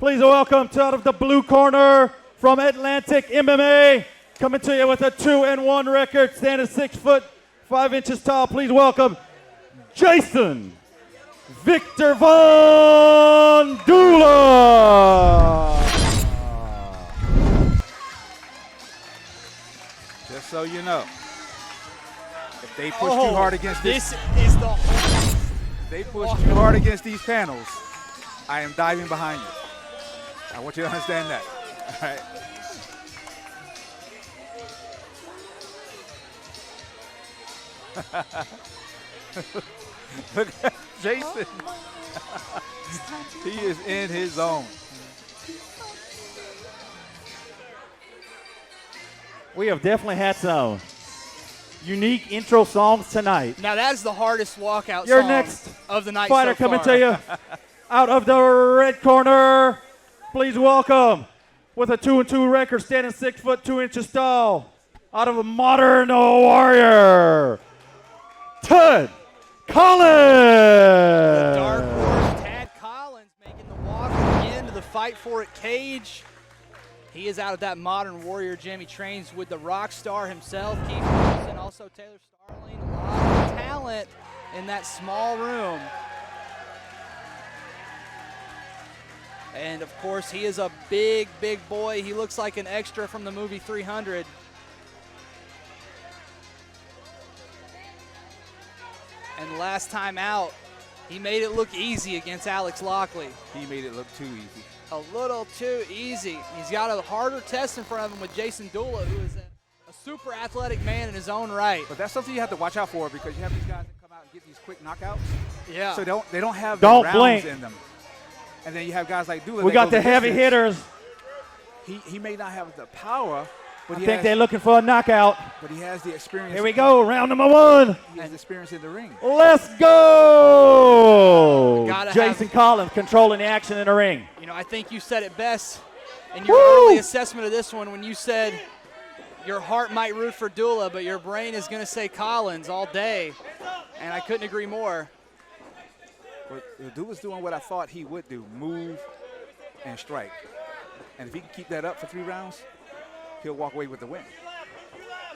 Please welcome to out of the blue corner from Atlantic MMA, coming to you with a 2-1 record, standing 6 foot 5 inches tall. Please welcome Jason Victor Von Dula. Just so you know, if they push too hard against this is the if they push too hard against these panels, I am diving behind you. I want you to understand that. All right. Look at Jason. He is in his zone. We have definitely had some unique intro songs tonight. Now that is the hardest walkout Your song next of the night fighter so far. coming to you out of the red corner. Please welcome, with a 2-2 record, standing 6 foot 2 inches tall, out of a modern warrior, Tad Collins. The dark horse, Tad Collins, making the walk again to the Fight For It cage. He is out of that modern warrior gym. He trains with the rock star himself, Keith and also Taylor Starling. A lot of talent in that small room. And of course, he is a big, big boy. He looks like an extra from the movie 300. And last time out, he made it look easy against Alex Lockley. He made it look too easy. A little too easy. He's got a harder test in front of him with Jason Dula, who is a super athletic man in his own right. But that's something you have to watch out for, because you have these guys that come out and get these quick knockouts. Yeah. So they don't have the Don't rounds blink. in them. And then you have guys like Dula. We that got goes the heavy distance. hitters. He may not have the power, but I think they're looking for a knockout. But he has the experience. Here we go, round number 1. He has experience in the ring. Let's go! Gotta Jason Collins controlling the action in the ring. You know, I think you said it best in your early assessment of this one when you said your heart might root for Dula, but your brain is going to say Collins all day. And I couldn't agree more. But Dula's doing what I thought he would do, move and strike. And if he can keep that up for 3 rounds, he'll walk away with the win.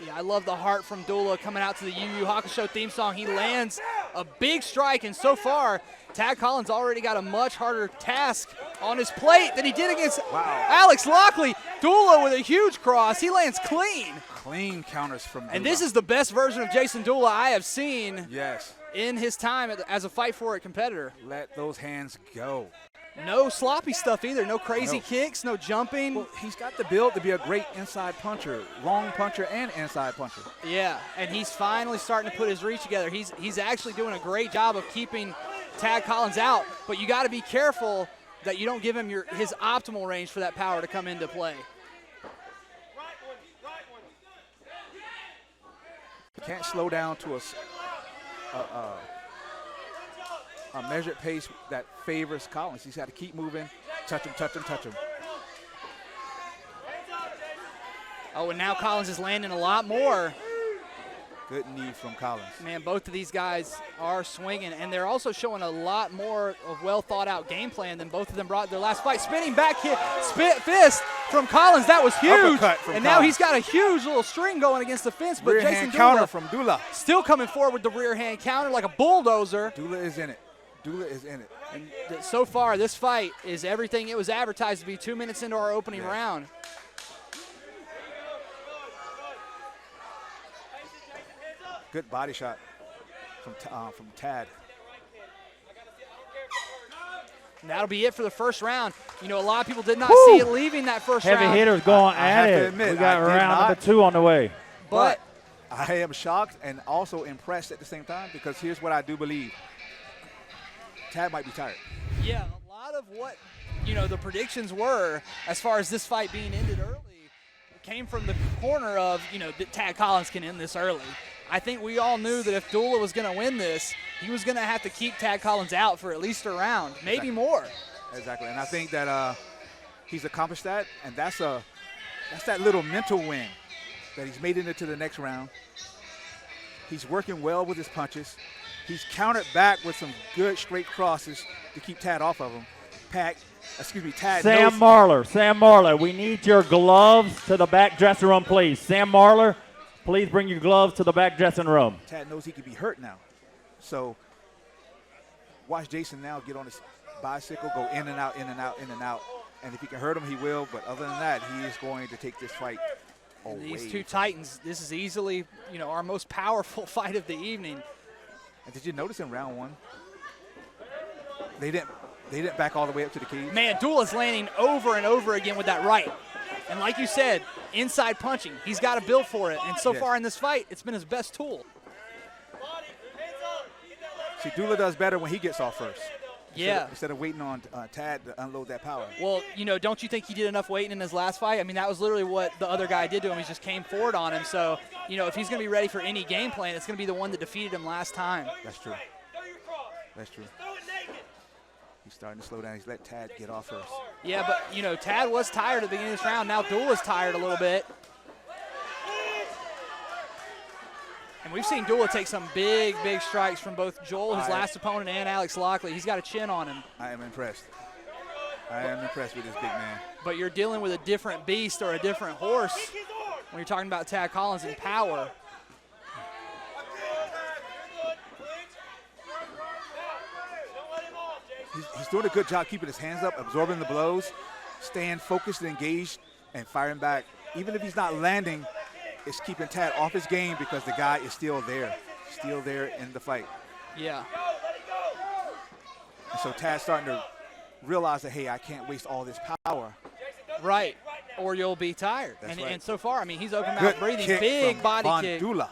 Yeah, I love the heart from Dula coming out to the Yu Yu Hakusho theme song. He lands a big strike, and so far, Tad Collins already got a much harder task on his plate than he did against Alex Lockley. Dula with a huge cross. He lands clean. Clean counters from Dula. And this is the best version of Jason Dula I have seen in his time as a Fight For It competitor. Let those hands go. No sloppy stuff either. No crazy kicks, no jumping. Well, he's got the build to be a great inside puncher, long puncher and inside puncher. Yeah, and he's finally starting to put his reach together. He's actually doing a great job of keeping Tad Collins out, but you got to be careful that you don't give him his optimal range for that power to come into play. Can't slow down to a measured pace that favors Collins. He's got to keep moving, touch him, touch him, touch him. Oh, and now Collins is landing a lot more. Good knee from Collins. Man, both of these guys are swinging, and they're also showing a lot more of well-thought-out game plan than both of them brought their last fight. Spinning back hit, fist from Collins. That was huge. And now he's got a huge little string going against the fence. But Rear Jason hand Dula counter from Dula. still coming forward with the rear hand counter like a bulldozer. Dula is in it. Dula is in it. And so far, this fight is everything it was advertised to be 2 minutes into our opening round. Good body shot from Tad. And that'll be it for the first round. You know, a lot of people did not see it leaving that first round. Heavy hitters going I at have to it. admit, We got I did round not. number 2 on the way. But I am shocked and also impressed at the same time, because here's what I do believe. Tad might be tired. yeah, a lot of what, the predictions were as far as this fight being ended early came from the corner of, that Tad Collins can end this early. I think we all knew that if Dula was going to win this, he was going to have to keep Tad Collins out for at least a round, maybe more. Exactly, and I think that he's accomplished that, and that's that little mental win that he's made it into the next round. He's working well with his punches. He's countered back with some good straight crosses to keep Tad off of him. Tad Sam knows. Marlar, we need your gloves to the back dressing room, please. Sam Marlar, please bring your gloves to the back dressing room. Tad knows he could be hurt now. So watch Jason now get on his bicycle, go in and out, in and out, in and out. And if he can hurt him, he will. But other than that, he is going to take this fight away. These two Titans, this is easily, our most powerful fight of the evening. And did you notice in round one, they didn't back all the way up to the cage? Man, Dula's landing over and over again with that right. And like you said, inside punching. He's got a build for it. And so far in this fight, it's been his best tool. See, Dula does better when he gets off first. Yeah. Instead of waiting on Tad to unload that power. Well, don't you think he did enough waiting in his last fight? I mean, that was literally what the other guy did to him. He just came forward on him. So, if he's going to be ready for any game plan, it's going to be the one that defeated him last time. That's true. That's true. He's starting to slow down. He's let Tad get off first. Yeah, but, Tad was tired at the beginning of this round. Now Dula's tired a little bit. And we've seen Dula take some big, big strikes from both Joel, his last opponent, and Alex Lockley. He's got a chin on him. I am impressed. I am impressed with this big man. But you're dealing with a different beast or a different horse when you're talking about Tad Collins in power. He's doing a good job keeping his hands up, absorbing the blows, staying focused and engaged, and firing back. Even if he's not landing, it's keeping Tad off his game because the guy is still there in the fight. Yeah. And so Tad's starting to realize that, hey, I can't waste all this power. Right, or you'll be tired. That's and, right. and so far, I mean, he's open mouth Good breathing, kick big from body kick. Dula.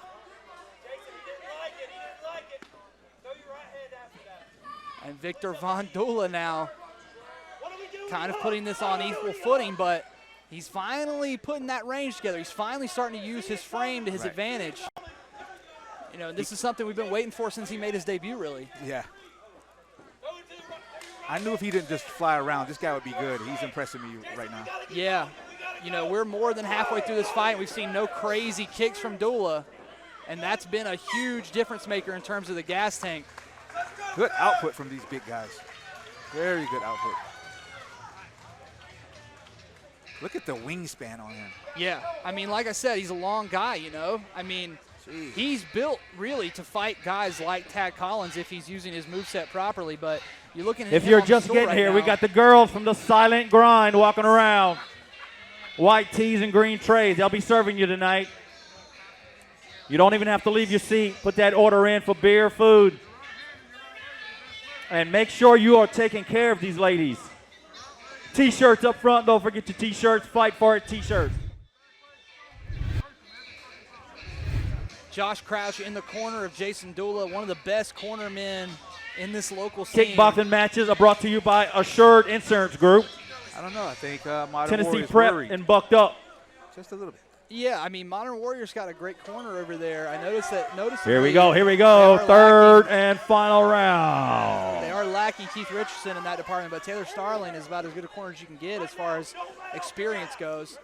And Victor Von Dula now kind of putting this on equal footing, but he's finally putting that range together. He's finally starting to use his frame to his advantage. This is something we've been waiting for since he made his debut, really. Yeah. I knew if he didn't just fly around, this guy would be good. He's impressing me right now. Yeah. We're more than halfway through this fight. We've seen no crazy kicks from Dula, and that's been a huge difference maker in terms of the gas tank. Good output from these big guys. Very good output. Look at the wingspan on him. Yeah. I mean, like I said, he's a long guy, I mean, he's built really to fight guys like Tad Collins if he's using his moveset properly, but you're looking at If him you're on just the stool getting right here, now. we got the girls from the Silent Grind walking around. White tees and green trays. They'll be serving you tonight. You don't even have to leave your seat. Put that order in for beer, food. And make sure you are taking care of these ladies. T-shirts up front. Don't forget your T-shirts. Fight for it T-shirts. Josh Crouch in the corner of Jason Dula, one of the best corner men in this local scene. Kickboxing matches are brought to you by Assured Insurance Group. I don't know. I think Modern Tennessee Warrior's Prep worried. and Bucked Up. Just a little bit. Yeah, I mean, Modern Warrior's got a great corner over there. I noticed that. Here we go. Third and final round. They are lacking Keith Richardson in that department, but Taylor Starling is about as good a corner as you can get as far as experience goes.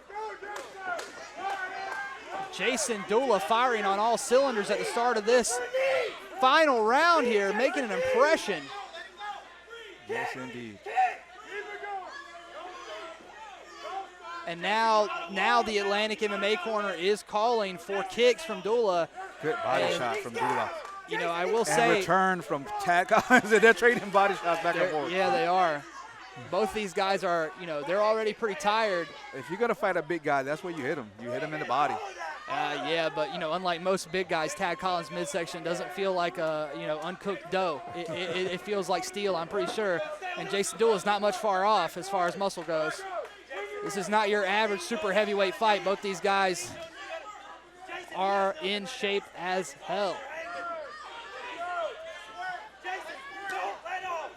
Jason Dula firing on all cylinders at the start of this final round here, making an impression. Yes, indeed. And now the Atlantic MMA corner is calling for kicks from Dula. Good body shot from Dula. I will And say, return from Tad Collins. They're trading body shots back and forth. yeah, they are. Both these guys are, they're already pretty tired. If you're going to fight a big guy, that's where you hit him. You hit him in the body. Yeah, but unlike most big guys, Tad Collins' midsection doesn't feel like uncooked dough. It feels like steel, I'm pretty sure. And Jason Dula is not much far off as far as muscle goes. This is not your average super heavyweight fight. Both these guys are in shape as hell.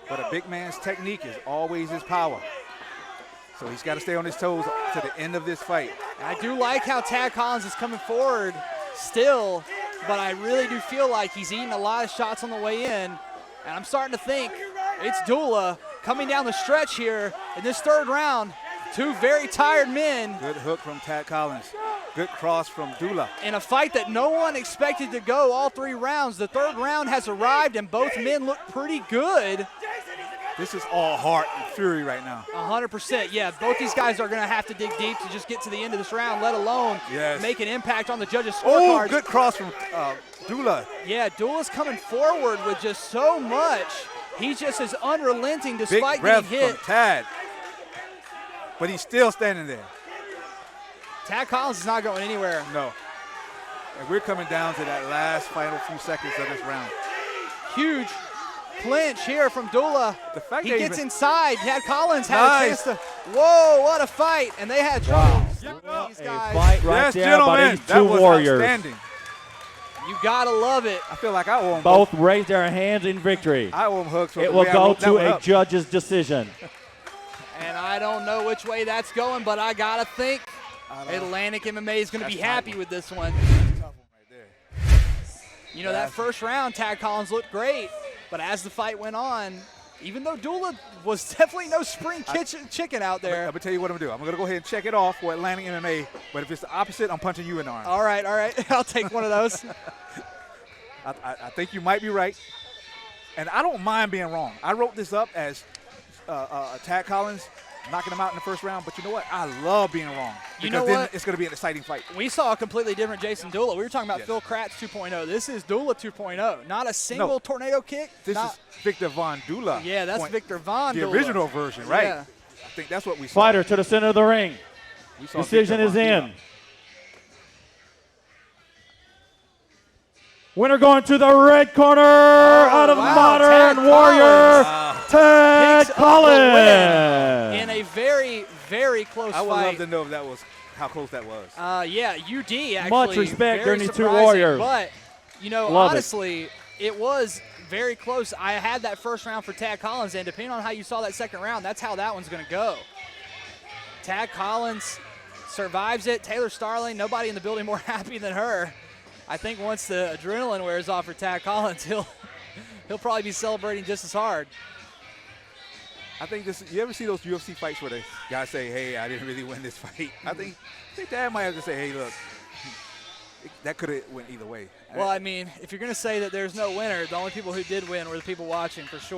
But a big man's technique is always his power. So he's got to stay on his toes to the end of this fight. I do like how Tad Collins is coming forward still, but I really do feel like he's eating a lot of shots on the way in. And I'm starting to think it's Dula coming down the stretch here in this third round. Two very tired men. Good hook from Tad Collins. Good cross from Dula. In a fight that no one expected to go all 3 rounds. The third round has arrived and both men look pretty good. This is all heart and fury right now. 100%. Yeah, both these guys are going to have to dig deep to just get to the end of this round, let alone make an impact on the judges' scorecards. Oh, good cross from Dula. Yeah, Dula's coming forward with just so much. He just is unrelenting despite getting hit. From Tad. But he's still standing there. Tad Collins is not going anywhere. No. And we're coming down to that last final few seconds of this round. Huge clinch here from Dula. The fact he that gets inside. Tad Collins had a chance to. Whoa, what a fight! And they had trouble. These guys. Fight right yes, there gentlemen, by these that two was warriors. outstanding. You gotta love it. I feel like I owe them Both raised their hands in victory. I owe them hugs. It will go to a judge's decision. And I don't know which way that's going, but I gotta think Atlantic MMA is gonna be happy with this one. You know, that first round, Tad Collins looked great, but as the fight went on, even though Dula was definitely no spring chicken out there. I'm going to tell you what I'm going to do. I'm going to go ahead and check it off for Atlantic MMA, but if it's the opposite, I'm punching you in the arm. All right. I'll take one of those. I think you might be right, and I don't mind being wrong. I wrote this up as Tad Collins knocking him out in the first round, but you know what? I love being wrong. You know then what? It's going to be an exciting fight. We saw a completely different Jason Dula. We were talking about Phil Kratz 2.0. This is Dula 2.0. Not a single tornado kick. This is Victor Von Dula. Yeah, that's Victor Von Dula. The original version, right? Yeah. I think that's what we saw. Fighter to the center of the ring. Decision is in. Winner going to the red corner out of Modern Warrior, Tad Collins. In a very, very close fight. I would love to know if that was how close that was. Yeah, UD actually. Much respect very during these two surprising, warriors. But, you know, honestly, it was very close. I had that first round for Tad Collins, and depending on how you saw that second round, that's how that one's going to go. Tad Collins survives it. Taylor Starling, nobody in the building more happy than her. I think once the adrenaline wears off for Tad Collins, he'll probably be celebrating just as hard. I think you ever see those UFC fights where the guys say, hey, I didn't really win this fight? I think Dad might have to say, hey, look, that could have went either way. Well, I mean, if you're going to say that there's no winner, the only people who did win were the people watching for sure.